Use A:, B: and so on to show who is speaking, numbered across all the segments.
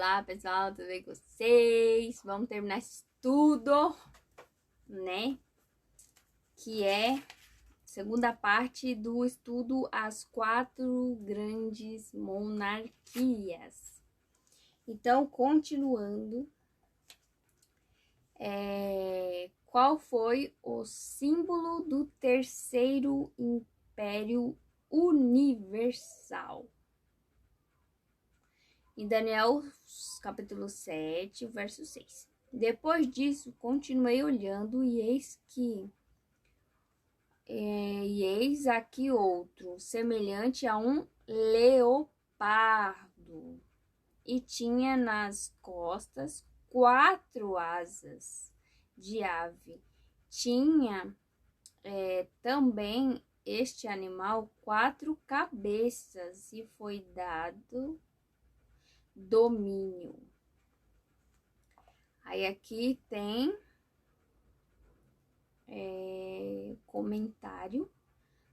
A: Olá, pessoal, tudo bem com vocês? Vamos terminar esse estudo, né? Que é a segunda parte do estudo As Quatro Grandes Monarquias. Então, continuando, qual foi o símbolo do Terceiro Império Universal? Em Daniel, capítulo 7, verso 6. Depois disso, continuei olhando e eis aqui outro, semelhante a um leopardo, e tinha nas costas 4 asas de ave. Tinha também este animal 4 cabeças, e foi dado domínio. Aí aqui tem comentário.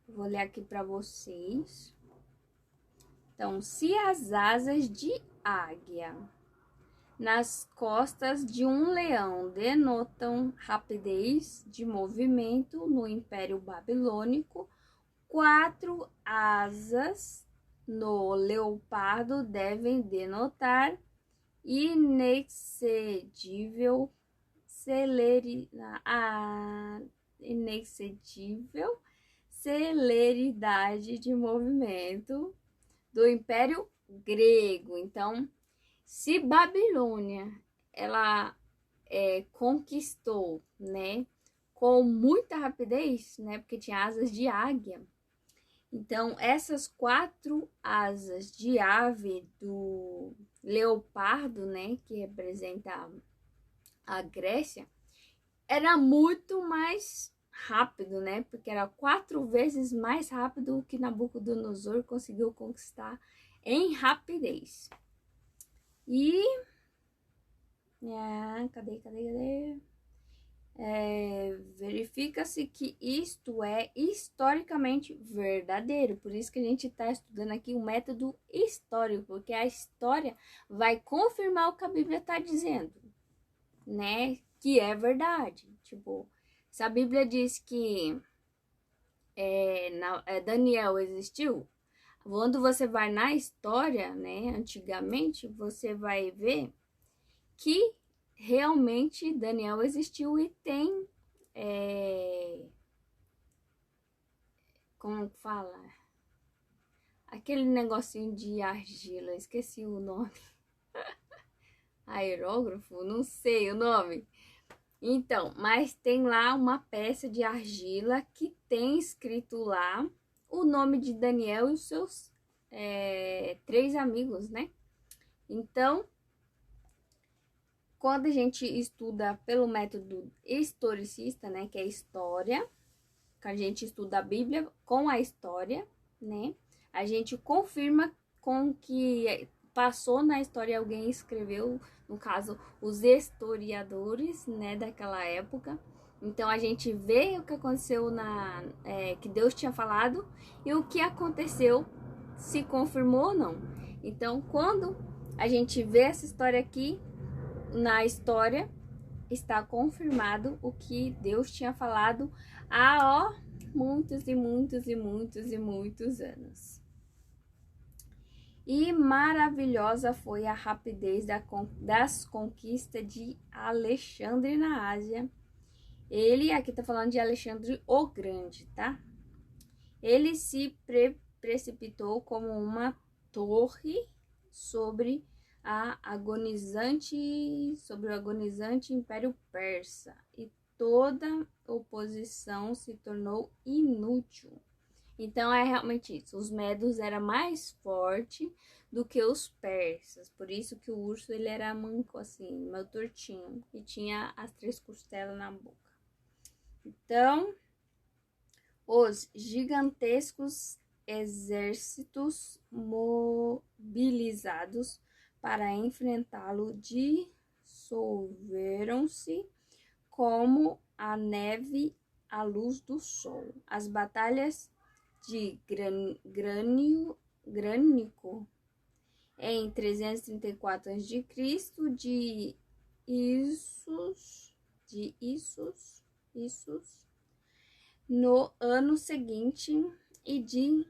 A: Vou ler aqui para vocês. Então, se as asas de águia nas costas de um leão denotam rapidez de movimento no Império Babilônico, 4 asas no leopardo devem denotar inexcedível celeridade de movimento do Império Grego. Então, se Babilônia ela conquistou, né, com muita rapidez, né, porque tinha asas de águia. Então, essas 4 asas de ave do leopardo, né, que representa a Grécia, era muito mais rápido, né? Porque era 4 vezes mais rápido que Nabucodonosor conseguiu conquistar em rapidez. E cadê? Verifica-se que isto é historicamente verdadeiro. Por isso que a gente está estudando aqui o método histórico, porque a história vai confirmar o que a Bíblia está dizendo, né? Que é verdade. Tipo, se a Bíblia diz que Daniel existiu, quando você vai na história, né? Antigamente, você vai ver que realmente Daniel existiu e tem como fala? Aquele negocinho de argila, esqueci o nome. Aerógrafo? Não sei o nome. Então, mas tem lá uma peça de argila que tem escrito lá o nome de Daniel e os seus 3 amigos, né? Então, quando a gente estuda pelo método historicista, né, que é história, que a gente estuda a Bíblia com a história, né? A gente confirma com que passou na história, alguém escreveu, no caso, os historiadores, né, daquela época. Então, a gente vê o que aconteceu que Deus tinha falado e o que aconteceu, se confirmou ou não. Então, quando a gente vê essa história aqui, na história, está confirmado o que Deus tinha falado há muitos anos. E maravilhosa foi a rapidez das conquistas de Alexandre na Ásia. Ele, aqui tá falando de Alexandre o Grande, tá? Ele se precipitou como uma torre sobre o agonizante Império Persa, e toda oposição se tornou inútil. Então é realmente isso, os medos eram mais fortes do que os persas, por isso que o urso ele era manco assim, meio tortinho, e tinha as 3 costelas na boca. Então, os gigantescos exércitos mobilizados para enfrentá-lo dissolveram-se como a neve à luz do sol. As batalhas de Grânico em 334 a.C. de Issus no ano seguinte e de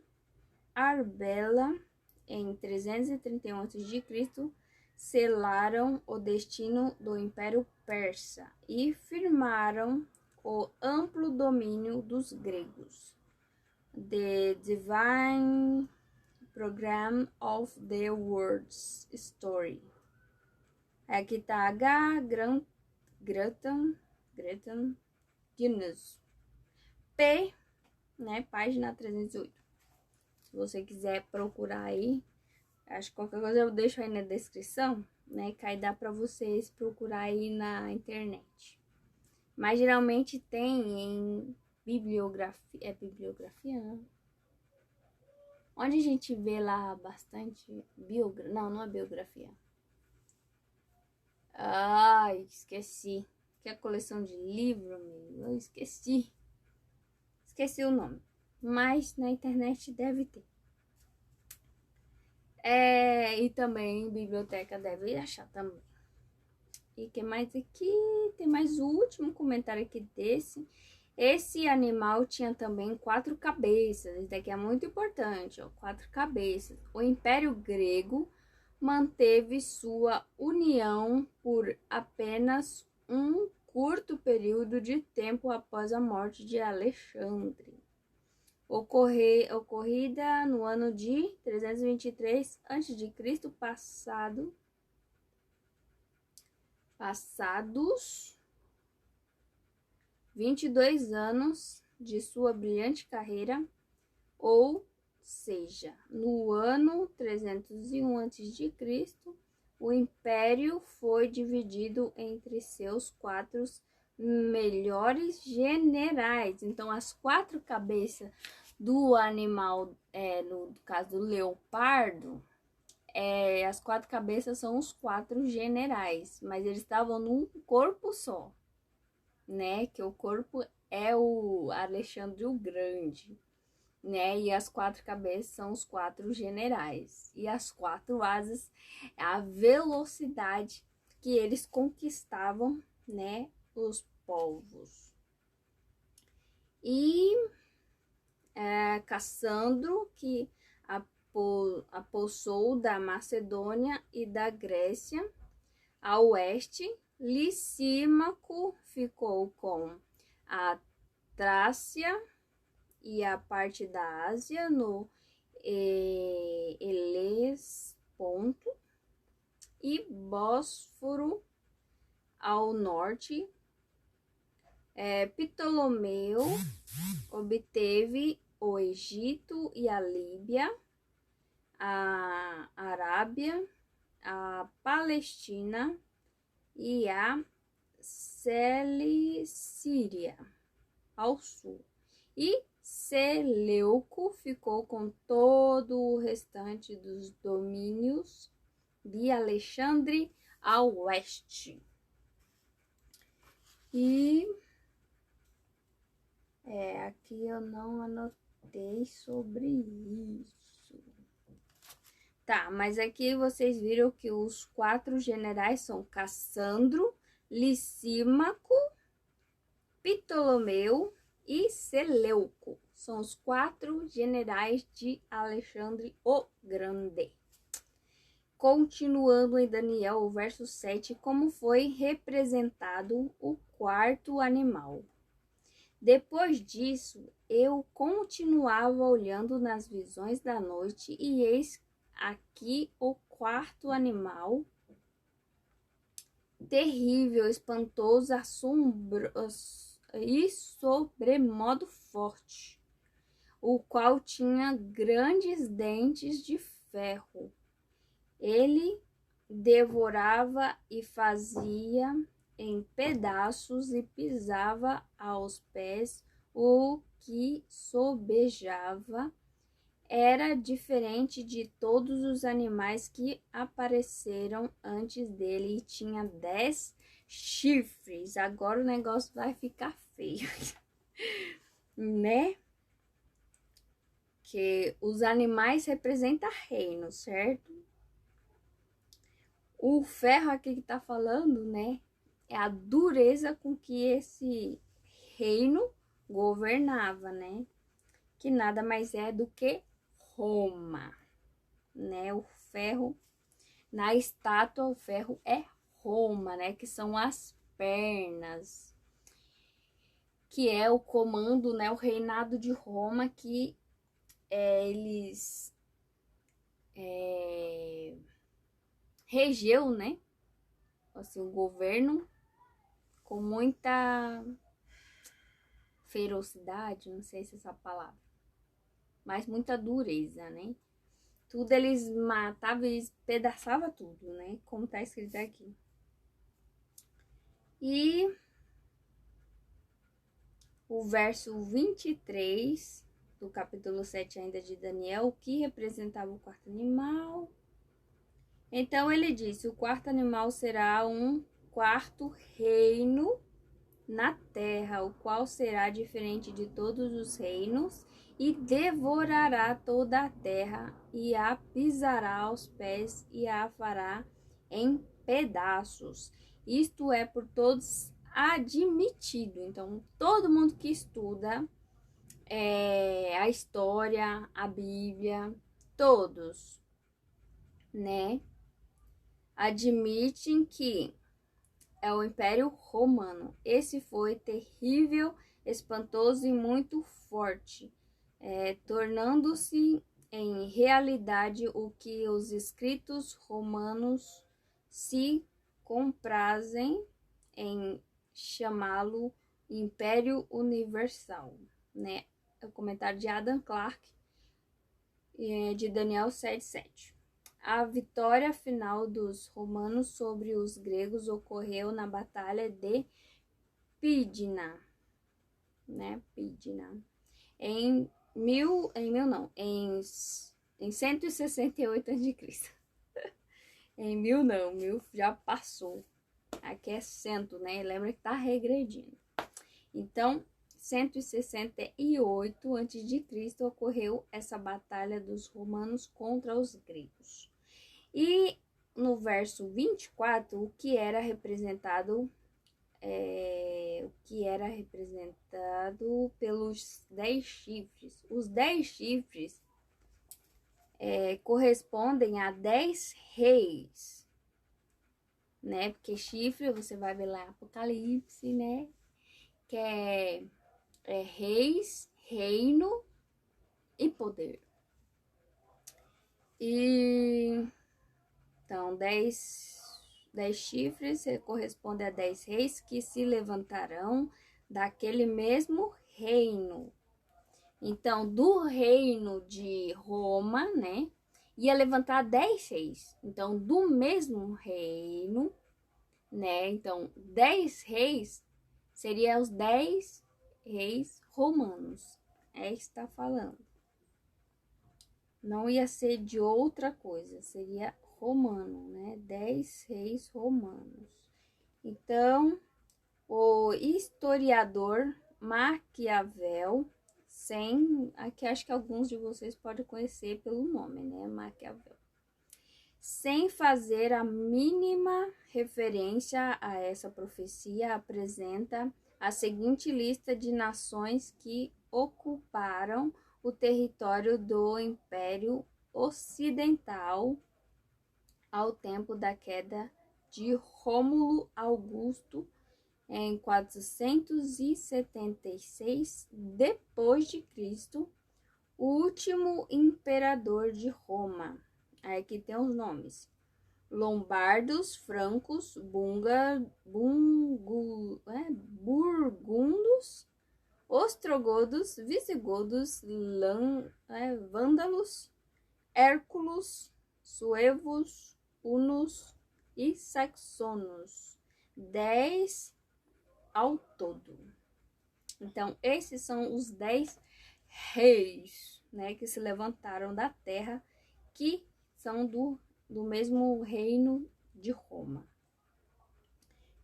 A: Arbela em 331 a.C. selaram o destino do Império Persa e firmaram o amplo domínio dos gregos. The Divine Program of the World's Story. Aqui tá Gratan Guinness. P, né, página 308. Se você quiser procurar aí, acho que qualquer coisa eu deixo aí na descrição, né, que aí dá pra vocês procurar aí na internet. Mas geralmente tem em bibliografia, bibliografia não. Onde a gente vê lá bastante não é biografia. Ai, esqueci. Que é a coleção de livro, amigo. Eu esqueci. Esqueci o nome. Mas na internet deve ter. E também biblioteca deve achar também. E que mais aqui? Tem mais o último comentário aqui desse. Esse animal tinha também 4 cabeças. Isso daqui é muito importante, ó. 4 cabeças. O Império Grego manteve sua união por apenas um curto período de tempo após a morte de Alexandre. Ocorrida no ano de 323 a.C., passados 22 anos de sua brilhante carreira, ou seja, no ano 301 a.C., o império foi dividido entre seus 4 melhores generais. Então, as 4 cabeças do animal, no caso do leopardo, as 4 cabeças são os 4 generais, mas eles estavam num corpo só, né? Que o corpo é o Alexandre o Grande, né? E as 4 cabeças são os 4 generais. E as 4 asas é a velocidade que eles conquistavam, né? Os povos. E Cassandro, que apossou da Macedônia e da Grécia a oeste. Licímaco ficou com a Trácia e a parte da Ásia no Helesponto e Bósforo ao norte. Ptolomeu obteve o Egito e a Líbia, a Arábia, a Palestina e a Cilicíria ao sul. E Seleuco ficou com todo o restante dos domínios de Alexandre ao oeste. E aqui eu não anotei sobre isso. Tá, mas aqui vocês viram que os 4 generais são Cassandro, Licímaco, Ptolomeu e Seleuco. São os 4 generais de Alexandre o Grande. Continuando em Daniel, o verso 7, como foi representado o 4º animal. Depois disso, eu continuava olhando nas visões da noite, e eis aqui o 4º animal, terrível, espantoso, assombroso e sobremodo forte, o qual tinha grandes dentes de ferro. Ele devorava e fazia em pedaços e pisava aos pés o que sobejava. Era diferente de todos os animais que apareceram antes dele e tinha 10 chifres. Agora o negócio vai ficar feio, né? Que os animais representam reino, certo? O ferro aqui que tá falando, né, é a dureza com que esse reino governava, né? Que nada mais é do que Roma, né? O ferro, na estátua, o ferro é Roma, né? Que são as pernas, que é o comando, né? O reinado de Roma, que eles regeu, né? Assim, o governo com muita ferocidade, não sei se é essa palavra, mas muita dureza, né? Tudo eles matavam e despedaçavam tudo, né? Como tá escrito aqui. E o verso 23 do capítulo 7 ainda de Daniel, o que representava o quarto animal. Então ele disse: o quarto animal será um quarto reino na terra, o qual será diferente de todos os reinos, e devorará toda a terra, e a pisará aos pés, e a fará em pedaços. Isto é por todos admitido. Então, todo mundo que estuda a história, a Bíblia, todos, né, admitem que é o Império Romano. Esse foi terrível, espantoso e muito forte, tornando-se em realidade o que os escritos romanos se comprazem em chamá-lo Império Universal, né? É o comentário de Adam Clarke, de Daniel 7:7. A vitória final dos romanos sobre os gregos ocorreu na Batalha de Pydna, né? Pydna. Em 168 a.C. Em 1000 não, 1000 já passou. Aqui é 100, né? Lembra que tá regredindo. Então, 168 a.C. ocorreu essa batalha dos romanos contra os gregos. E no verso 24, o que era representado pelos 10 chifres. Os 10 chifres correspondem a 10 reis, né? Porque chifre, você vai ver lá Apocalipse, né? Que é reis, reino e poder. E então, 10 chifres corresponde a 10 reis que se levantarão daquele mesmo reino. Então, do reino de Roma, né, ia levantar 10 reis. Então, do mesmo reino, né, então, 10 reis seriam os 10 reis romanos. É isso que está falando. Não ia ser de outra coisa, seria romano, né? 10 reis romanos. Então, o historiador Maquiavel, aqui acho que alguns de vocês podem conhecer pelo nome, né? Maquiavel. Sem fazer a mínima referência a essa profecia, apresenta a seguinte lista de nações que ocuparam o território do Império Ocidental ao tempo da queda de Rômulo Augusto em 476 depois de Cristo, o último imperador de Roma. Aí aqui tem os nomes: lombardos, francos, burgundos, ostrogodos, visigodos, vândalos, hérculos, suevos, hunos e saxonos. 10 ao todo. Então, esses são os 10 reis, né, que se levantaram da terra, que são do mesmo reino de Roma.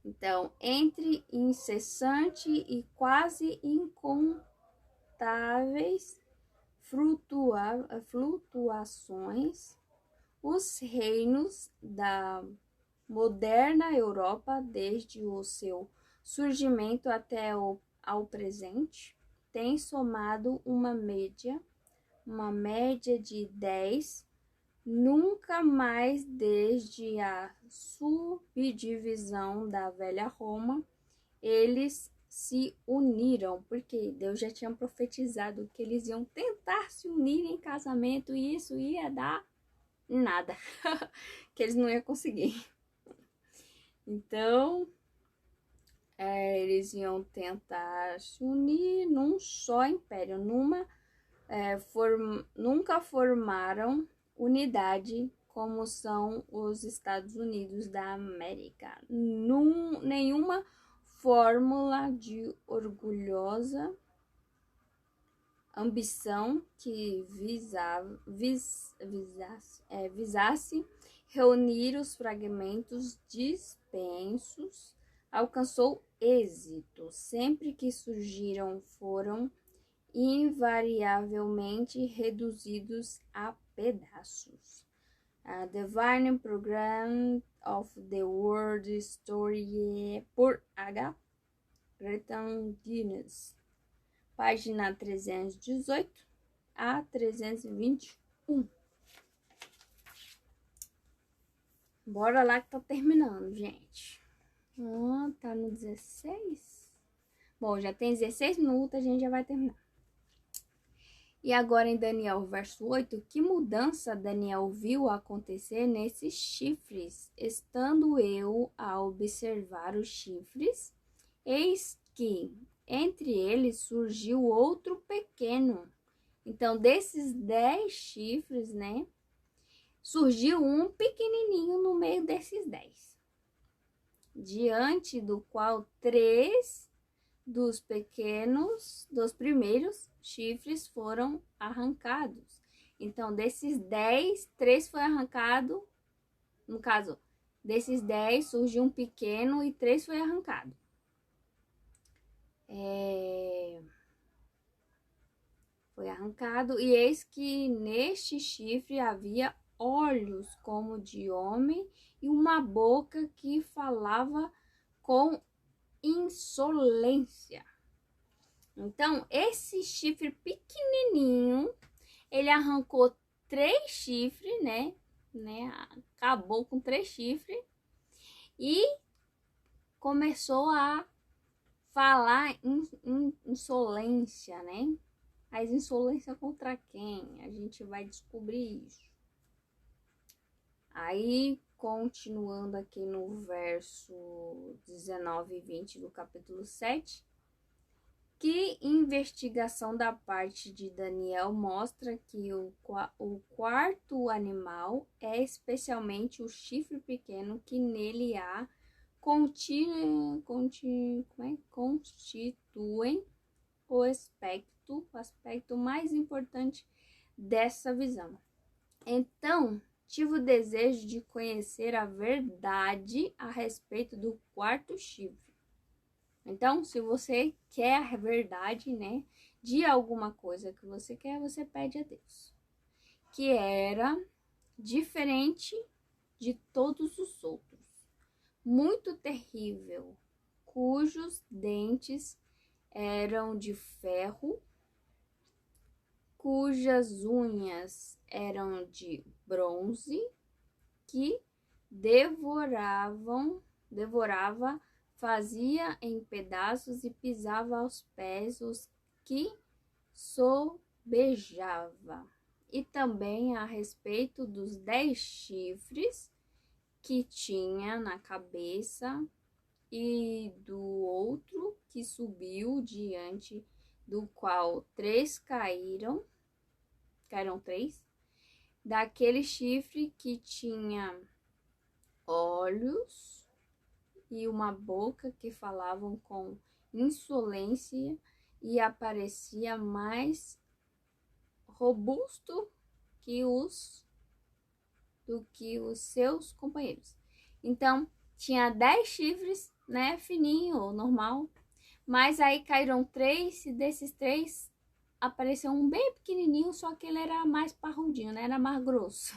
A: Então, entre incessante e quase incontáveis flutuações, os reinos da moderna Europa, desde o seu surgimento até ao presente, tem somado uma média de 10, nunca mais desde a subdivisão da velha Roma, eles se uniram, porque Deus já tinha profetizado que eles iam tentar se unir em casamento e isso ia dar nada, que eles não iam conseguir. Então, eles iam tentar se unir num só império, nunca formaram unidade como são os Estados Unidos da América. Nenhuma fórmula de orgulhosa ambição que visasse reunir os fragmentos dispersos alcançou êxito. Sempre que surgiram, foram invariavelmente reduzidos a pedaços. A Divine Program of the World Story por H. Gretan Guinness, página 318 a 321. Bora lá que tá terminando, gente. Tá no 16? Bom, já tem 16 minutos, a gente já vai terminar. E agora em Daniel, verso 8, que mudança Daniel viu acontecer nesses chifres? Estando eu a observar os chifres, eis que entre eles surgiu outro pequeno. Então, desses 10 chifres, né, surgiu um pequenininho no meio desses 10. Diante do qual 3 dos primeiros chifres foram arrancados. Então, desses 10, 3 foi arrancado. No caso, desses 10 surgiu um pequeno e 3 foi arrancado. Foi arrancado, e eis que neste chifre havia olhos como de homem e uma boca que falava com insolência. Então, esse chifre pequenininho, ele arrancou 3 chifres, né? Acabou com 3 chifres e começou a falar em insolência, né? Mas insolência contra quem? A gente vai descobrir isso. Aí, continuando aqui no verso 19 e 20 do capítulo 7, que investigação da parte de Daniel mostra que o quarto animal é especialmente o chifre pequeno, que nele há constituem o aspecto mais importante dessa visão. Então, tive o desejo de conhecer a verdade a respeito do quarto chifre. Então, se você quer a verdade, né, de alguma coisa que você quer, você pede a Deus. Que era diferente de todos os outros, muito terrível, cujos dentes eram de ferro, cujas unhas eram de bronze, que devorava, fazia em pedaços e pisava aos pés os que sobejava. E também a respeito dos 10 chifres que tinha na cabeça, e do outro que subiu, diante do qual 3 caíram 3, daquele chifre que tinha olhos e uma boca que falavam com insolência e aparecia mais robusto do que os seus companheiros. Então, tinha 10 chifres, né, fininho ou normal, mas aí caíram 3, e desses 3 apareceu um bem pequenininho, só que ele era mais parrudinho, né, era mais grosso.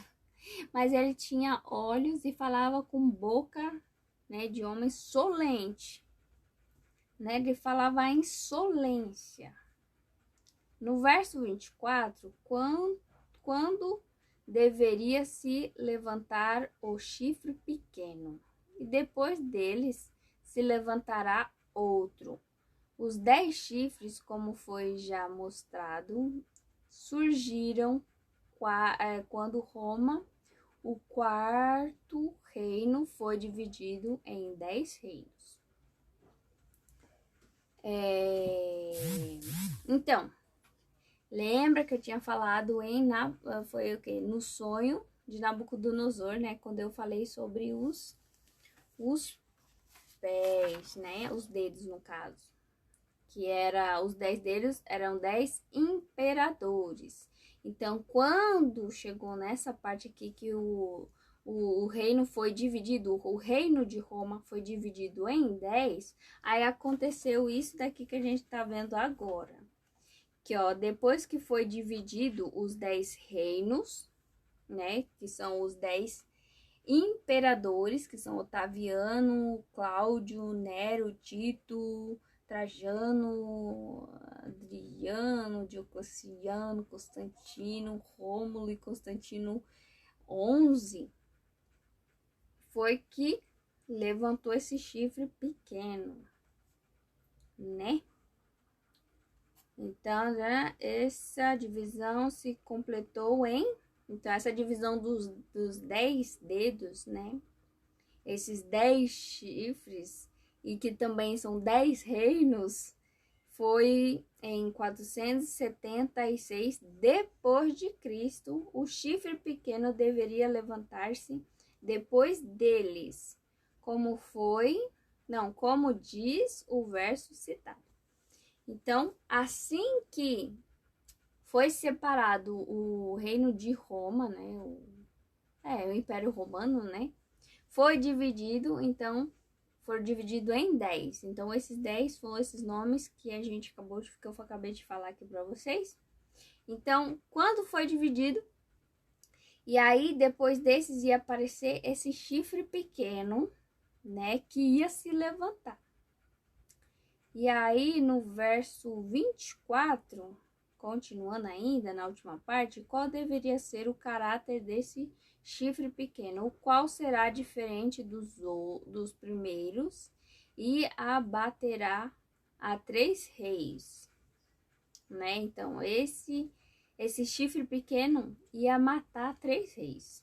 A: Mas ele tinha olhos e falava com boca, né, de homem solente, né? Ele falava a insolência. No verso 24, quando deveria se levantar o chifre pequeno, e depois deles se levantará outro. Os 10 chifres, como foi já mostrado, surgiram quando Roma, o quarto reino, foi dividido em 10 reinos. Então, lembra que eu tinha falado foi o quê? No sonho de Nabucodonosor, né? Quando eu falei sobre os pés, né? Os dedos, no caso. Que era, os 10 dedos eram 10 imperadores. Então, quando chegou nessa parte aqui que o reino foi dividido, o reino de Roma foi dividido em 10, aí aconteceu isso daqui que a gente tá vendo agora. Que, ó, depois que foi dividido os 10 reinos, né, que são os 10 imperadores, que são Otaviano, Cláudio, Nero, Tito, Trajano, Adriano, Diocleciano, Constantino, Rômulo e Constantino 11, foi que levantou esse chifre pequeno, né? Então, né, essa divisão se completou então, essa divisão dos 10 dedos, né? Esses 10 chifres, e que também são 10 reinos, foi em 476 depois de Cristo. O chifre pequeno deveria levantar-se depois deles, como diz o verso citado. Então, assim que foi separado o reino de Roma, né? O Império Romano, né? Foi dividido, então, foram divididos em 10. Então, esses 10 foram esses nomes que eu acabei de falar aqui para vocês. Então, quando foi dividido, e aí depois desses ia aparecer esse chifre pequeno, né? Que ia se levantar. E aí, no verso 24, continuando ainda na última parte, qual deveria ser o caráter desse chifre pequeno, o qual será diferente dos primeiros e abaterá a 3 reis, né? Então, esse chifre pequeno ia matar 3 reis.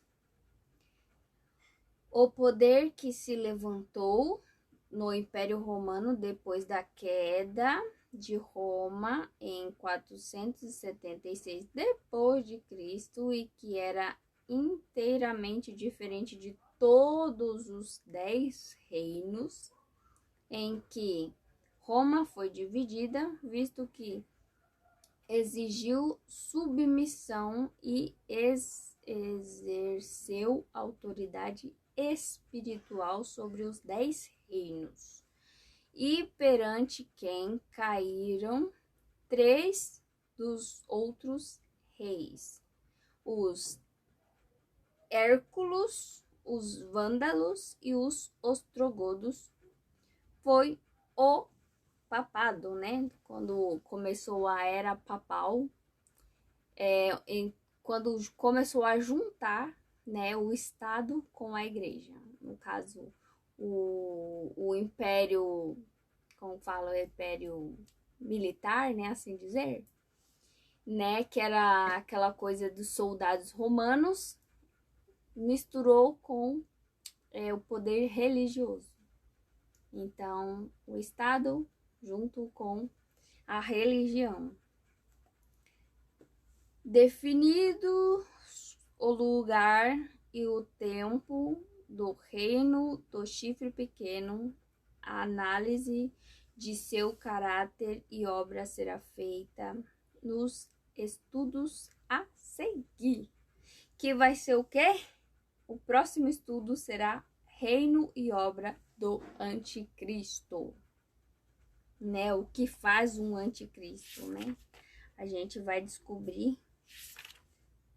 A: O poder que se levantou no Império Romano depois da queda de Roma em 476 depois de Cristo, e que era inteiramente diferente de todos os 10 reinos em que Roma foi dividida, visto que exigiu submissão e exerceu autoridade espiritual sobre os 10 reinos, e perante quem caíram 3 dos outros reis: os Hérculos, os Vândalos e os Ostrogodos. Foi o papado, né? Quando começou a era papal, quando começou a juntar, né, o Estado com a Igreja. No caso, o Império, como fala, o Império Militar, né, assim dizer, né, que era aquela coisa dos soldados romanos, misturou com o poder religioso. Então, o Estado junto com a religião. Definido o lugar e o tempo do reino do chifre pequeno, a análise de seu caráter e obra será feita nos estudos a seguir. Que vai ser o quê? O próximo estudo será reino e obra do anticristo, né? O que faz um anticristo, né? A gente vai descobrir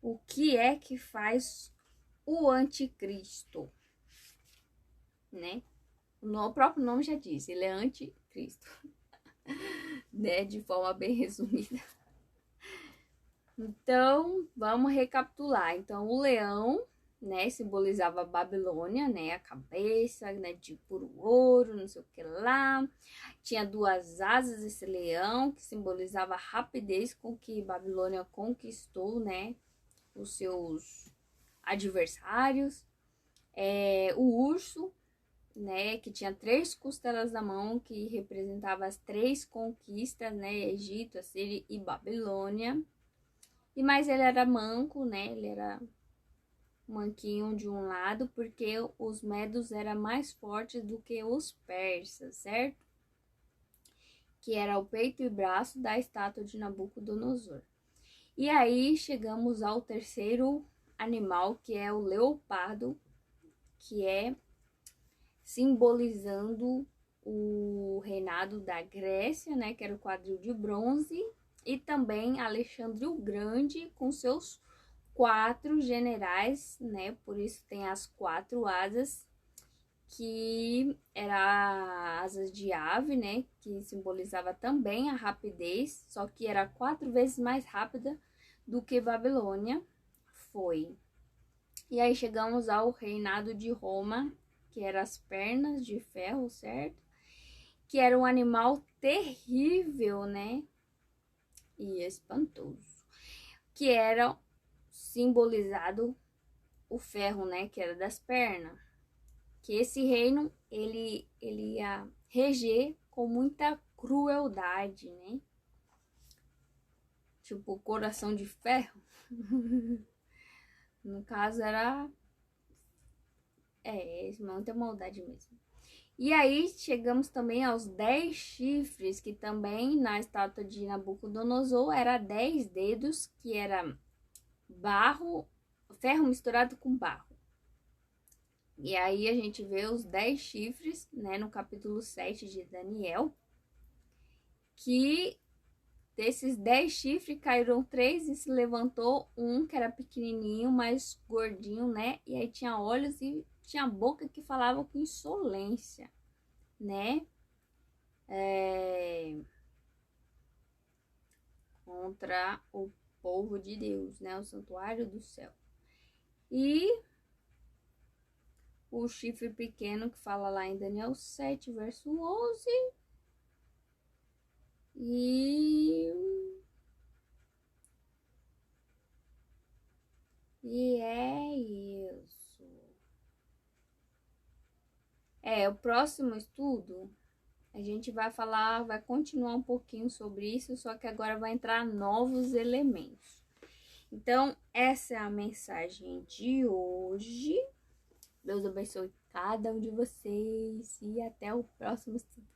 A: o que é que faz o anticristo, né? O próprio nome já diz, ele é anticristo, né? De forma bem resumida. Então, vamos recapitular. Então, o leão, né, simbolizava a Babilônia, né, a cabeça, né, de puro ouro, não sei o que lá. Tinha duas asas esse leão, que simbolizava a rapidez com que Babilônia conquistou, né, os seus adversários. O urso, né, que tinha 3 costelas na mão, que representava as 3 conquistas, né, Egito, Assíria e Babilônia. E mais ele era manco, né, ele era manquinho de um lado, porque os medos eram mais fortes do que os persas, certo? Que era o peito e braço da estátua de Nabucodonosor. E aí chegamos ao terceiro animal, que é o leopardo, que é simbolizando o reinado da Grécia, né, que era o quadril de bronze, e também Alexandre o Grande com seus 4 generais, né, por isso tem as 4 asas, que era asas de ave, né, que simbolizava também a rapidez, só que era 4 vezes mais rápida do que Babilônia foi. E aí chegamos ao reinado de Roma, que eram as pernas de ferro, certo? Que era um animal terrível, né? E espantoso. Que era simbolizado o ferro, né? Que era das pernas. Que esse reino, ele ia reger com muita crueldade, né? Tipo, coração de ferro. No caso, era... muita maldade mesmo. E aí chegamos também aos 10 chifres, que também na estátua de Nabucodonosor era 10 dedos, que era barro, ferro misturado com barro. E aí a gente vê os 10 chifres, né, no capítulo 7 de Daniel, que desses 10 chifres caíram 3 e se levantou um que era pequenininho, mais gordinho, né? E aí tinha olhos e tinha boca que falava com insolência, né? Contra o povo de Deus, né? O santuário do céu. E o chifre pequeno que fala lá em Daniel 7, verso 11. E é isso. O próximo estudo a gente vai falar, vai continuar um pouquinho sobre isso, só que agora vai entrar novos elementos. Então, essa é a mensagem de hoje. Deus abençoe cada um de vocês e até o próximo estudo.